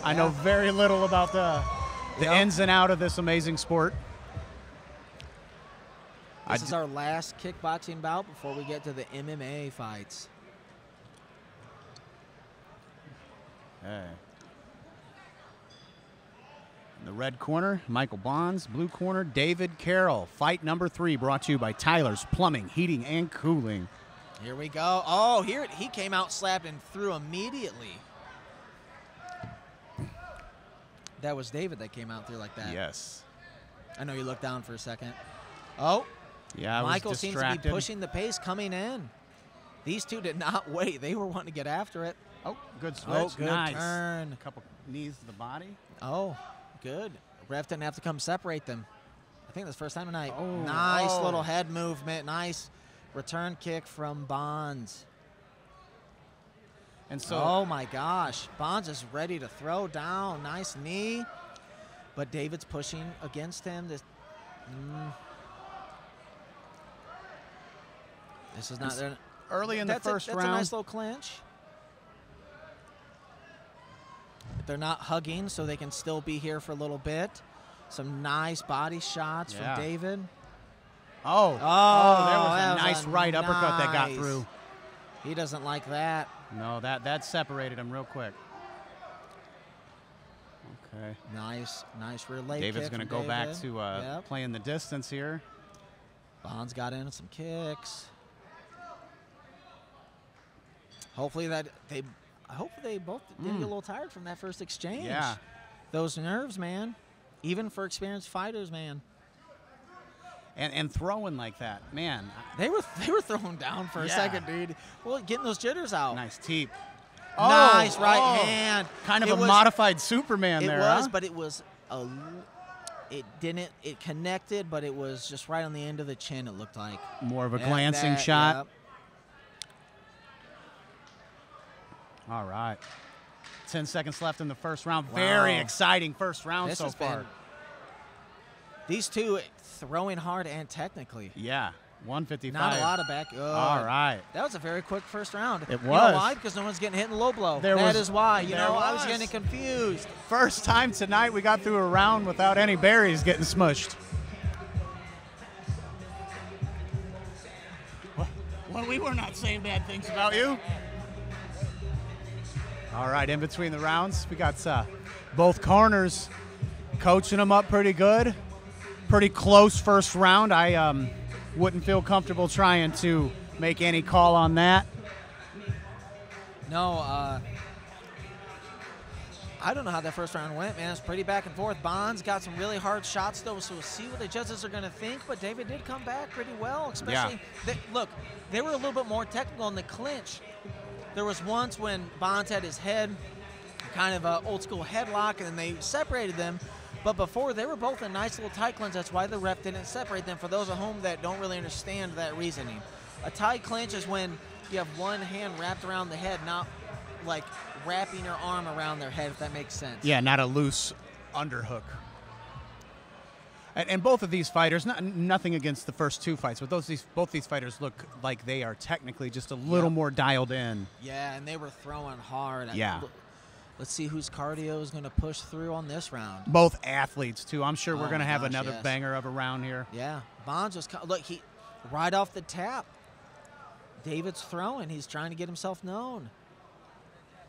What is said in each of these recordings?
I know very little about the ins and out of this amazing sport. This is our last kickboxing bout before we get to the MMA fights. Okay. In the red corner, Michael Bonds. Blue corner, David Carroll. Fight number 3 brought to you by Tyler's Plumbing, Heating, and Cooling. Here we go. Oh, here he came out, slapped, and threw immediately. That was David that came out through like that. Yes. I know you looked down for a second. Oh. Yeah, Michael seems to be pushing the pace coming in. These two did not wait. They were wanting to get after it. Oh, good switch. Oh, good nice. turn. A couple knees to the body. Oh, good. Ref didn't have to come separate them. I think that's the first time tonight. Oh, nice little head movement. Nice return kick from Bonds. And so, oh my gosh, Bonds is ready to throw down. Nice knee, but David's pushing against him. This is not there. Early in the first round. That's a nice little clinch. They're not hugging, so they can still be here for a little bit. Some nice body shots from David. Oh, there was a nice right uppercut that got through. He doesn't like that. No, that separated him real quick. Okay. Nice rear leg kick. David's going to go back to playing the distance here. Bonds got in some kicks. Hopefully I hope they both didn't get a little tired from that first exchange. Yeah. Those nerves, man. Even for experienced fighters, man. And throwing like that, man. They were throwing down for a second, dude. Well, getting those jitters out. Nice teep. Nice right hand. Kind of modified Superman there. It was, huh? but it was it connected, but it was just right on the end of the chin, it looked like. More of a glancing shot. Yep. All right. 10 seconds left in the first round. Wow. Very exciting first round so far. These two throwing hard and technically. Yeah. 155. Not a lot of back. All right. That was a very quick first round. It was. You know why? Because no one's getting hit in low blow. That is why. You know, I was getting confused. First time tonight we got through a round without any berries getting smushed. Well, we were not saying bad things about you. All right, in between the rounds, we got both corners coaching them up pretty good. Pretty close first round. I wouldn't feel comfortable trying to make any call on that. No, I don't know how that first round went, man. It's pretty back and forth. Bonds got some really hard shots, though, so we'll see what the judges are going to think. But David did come back pretty well, especially. Look, they were a little bit more technical in the clinch. There was once when Bonds had his head, kind of an old-school headlock, and then they separated them. But before, they were both in nice little tight clinch. That's why the ref didn't separate them, for those at home that don't really understand that reasoning. A tight clinch is when you have one hand wrapped around the head, not like wrapping your arm around their head, if that makes sense. Yeah, not a loose underhook. And both of these fighters, nothing against the first two fights, but both these fighters look like they are technically just a little more dialed in. Yeah, and they were throwing hard. Yeah. Let's see whose cardio is going to push through on this round. Both athletes, too. I'm sure we're going to have another banger of a round here. Yeah. Bonds was, look, he right off the tap. David's throwing. He's trying to get himself known.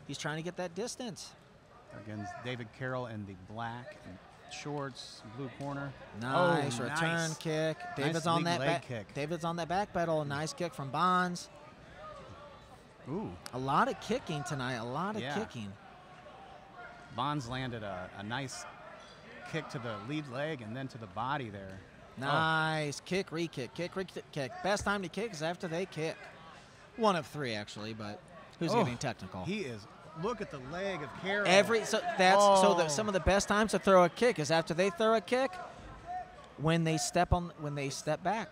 He's trying to get that distance. Again, David Carroll in the black and shorts, blue corner. Nice return kick. David's nice on that leg kick. David's on that back pedal. A nice kick from Bonds. Ooh. A lot of kicking tonight. A lot of kicking. Bonds landed a nice kick to the lead leg and then to the body there. Nice kick, re-kick, kick, re-kick. Best time to kick is after they kick. One of three, actually, but who's getting technical? He is. Look at the leg of Carroll. Some of the best times to throw a kick is after they throw a kick, when they step back.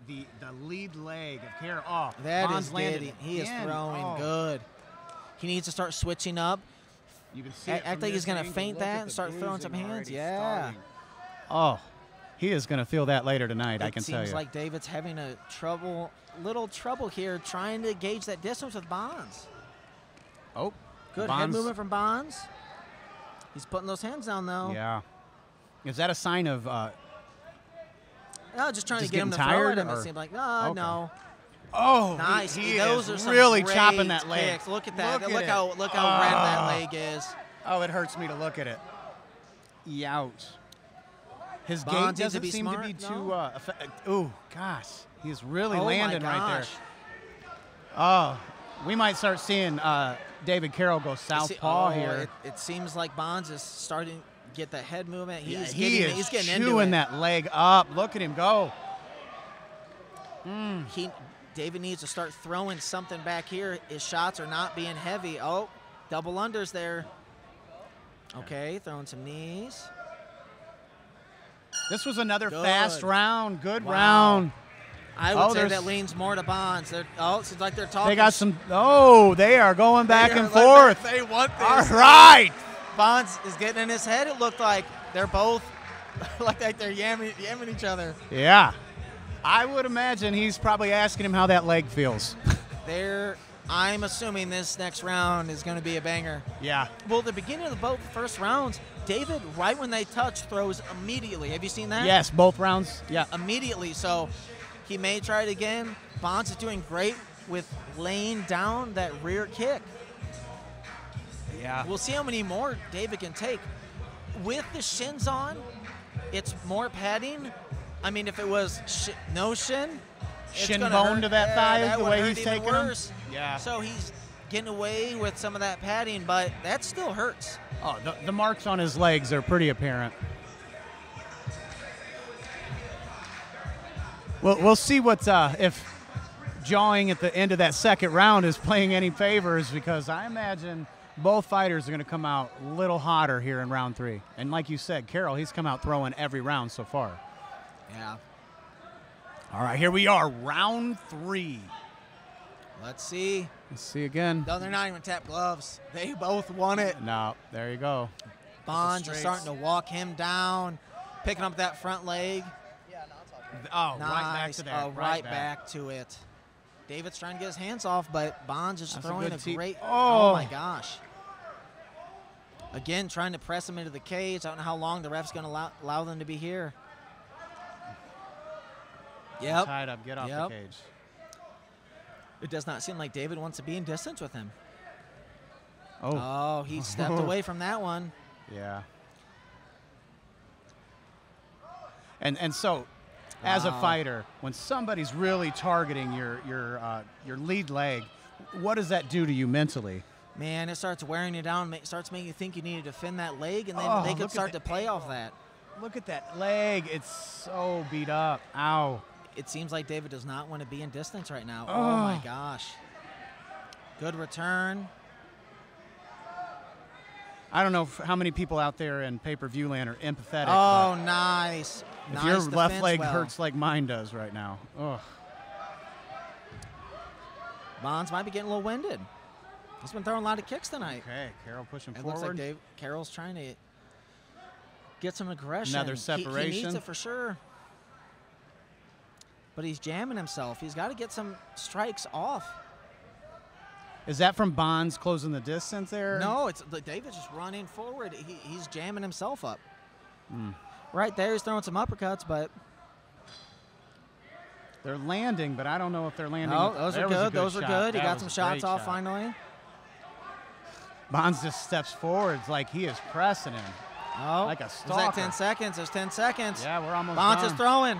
The lead leg of Carroll. Oh, that Bonds is landed good. He is throwing good. He needs to start switching up. You can see act like he's going to feint that and start throwing some hands. Yeah. Oh, he is going to feel that later tonight, I can tell you. It seems like David's having little trouble here trying to gauge that distance with Bonds. Oh, good head movement from Bonds. He's putting those hands down, though. Yeah. Is that a sign of No, just trying just to get him getting to throw tired, at him. or- It seemed like, Okay. no. Oh, Nice. He Those are is some really great chopping that leg. kicks. Look at that. Look Look at how it. red that leg is. Oh, it hurts me to look at it. Youch. His Bonds gait needs to doesn't be seem smart, to be no? too. Ooh, gosh, he's really Oh, landing my right gosh. there. Oh, we might start seeing David Carroll go southpaw here. It seems like Bonds is starting to get the head movement. He's he is he's getting into chewing it. that leg up. Look at him go. David needs to start throwing something back here. His shots are not being heavy. Oh, double unders there. Okay, throwing some knees. This was another Good. fast round. Good Wow. round. I would say there's- that leans more to Bonds. It seems like they're talking. They got some. Oh, they are going back and They forth. They want this. All right. Bonds is getting in his head. It looked like they're both like they're yamming each other. Yeah. I would imagine he's probably asking him how that leg feels. I'm assuming this next round is going to be a banger. Yeah. Well, the beginning of both first rounds, David, right when they touch, throws immediately. Have you seen that? Yes, both rounds. Yeah. Immediately. So he may try it again. Bonds is doing great with laying down that rear kick. Yeah. We'll see how many more David can take. With the shins on, it's more padding. I mean, if it was no shin, it's Shin gonna bone hurt. to that thigh, that the would way hurt he's even taking 'em? worse. Yeah. So he's getting away with some of that padding, but that still hurts. Oh, the marks on his legs are pretty apparent. Well, we'll see what if jawing at the end of that second round is playing any favors, because I imagine both fighters are going to come out a little hotter here in round 3. And like you said, Carroll, he's come out throwing every round so far. Yeah. All right, here we are, round 3. Let's see. Let's see again. No, they're not even tapped gloves. They both won it. No, there you go. Bonds is straights. starting to walk him down, picking up that front leg. Oh, Nice. right back to that. Oh, right back to it. David's trying to get his hands off, but Bonds is That's a throwing good a tee. great. Oh. Oh, my gosh. Again, trying to press him into the cage. I don't know how long the ref's going to allow them to be here. Yep. Tied up, get off Yep. the cage. It does not seem like David wants to be in distance with him. Oh, Oh, he stepped away from that one. yeah. And so, as a Wow. fighter, when somebody's really targeting your lead leg, what does that do to you mentally? Man, it starts wearing you down, starts making you think you need to defend that leg, and then Oh, they look could at start the- to play off that. Look at that leg. It's so beat up. Ow. It seems like David does not want to be in distance right now. Oh, my Oh. gosh. Good return. I don't know how many people out there in pay-per-view land are empathetic. Oh, nice. but if Nice your left defense leg well. hurts like mine does right now. Ugh. Bonds might be getting a little winded. He's been throwing a lot of kicks tonight. Okay, Carroll pushing It forward. looks like Carroll's trying to get some aggression. Another He separation. needs it for sure. But he's jamming himself. He's got to get some strikes off. Is that from Bonds closing the distance there? No, it's David's just running forward. He's jamming himself up. Right there, he's throwing some uppercuts, but They're landing, but I don't know if they're landing. oh, those There are was a good. Those are shot. good. He That got was some a shots great off shot. finally. Bonds just steps forwards like he is pressing him. Oh, Like a there's that stalker. 10 seconds. There's 10 seconds. Yeah, we're almost Bonds done. is throwing.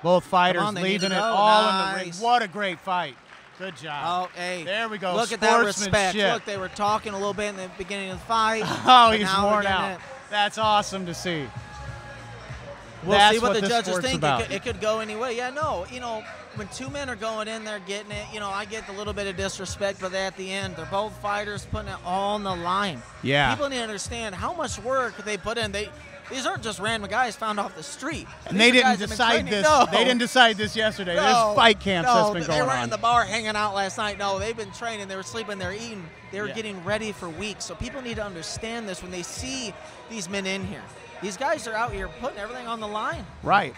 Both fighters Come on, they need to leaving it go. all in the ring. Nice. What a great fight. Good job. Oh, hey. There we go. Look at that respect. Sportsmanship. Look, they were talking a little bit in the beginning of the fight. Oh, but he's now worn they're getting out. it. That's awesome to see. We'll That's see what the this judges sport's think. about. It could go any way. Yeah, no, when two men are going in there getting it, I get the little bit of disrespect, but at the end, they're both fighters putting it all on the line. Yeah. People need to understand how much work they put in. These aren't just random guys found off the street. And These they are didn't guys that have been decide training. this. No. They didn't decide this yesterday. No, There's fight camps that's been they going weren't on. in the bar hanging out last night. No, they've been training. They were sleeping. They were eating. They were Yeah. getting ready for weeks. So people need to understand this when they see these men in here. These guys are out here putting everything on the line. Right.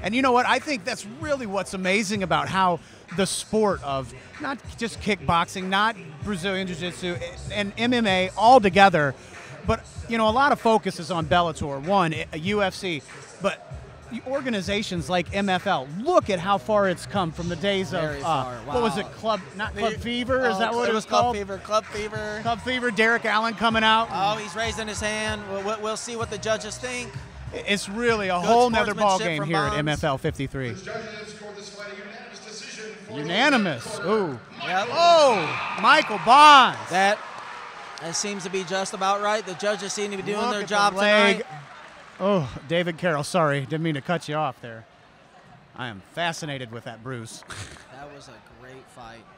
And you know what? I think that's really what's amazing about how the sport of not just kickboxing, not Brazilian Jiu-Jitsu, and MMA all together, but, you know, a lot of focus is on Bellator, UFC, but organizations like MFL, look at how far it's come from the days of, what was it, Club Fever? Is that what it was called? Club Fever. Club Fever, Derek Allen coming out. Oh, he's raising his hand. We'll see what the judges think. It's really a whole nother ball game here at Bonds. MFL 53. Unanimous. Ooh. Yep. Oh, Michael Bonds. That seems to be just about right. The judges seem to be doing their job leg. tonight. Oh, David Carroll, sorry. Didn't mean to cut you off there. I am fascinated with that bruise. That was a great fight.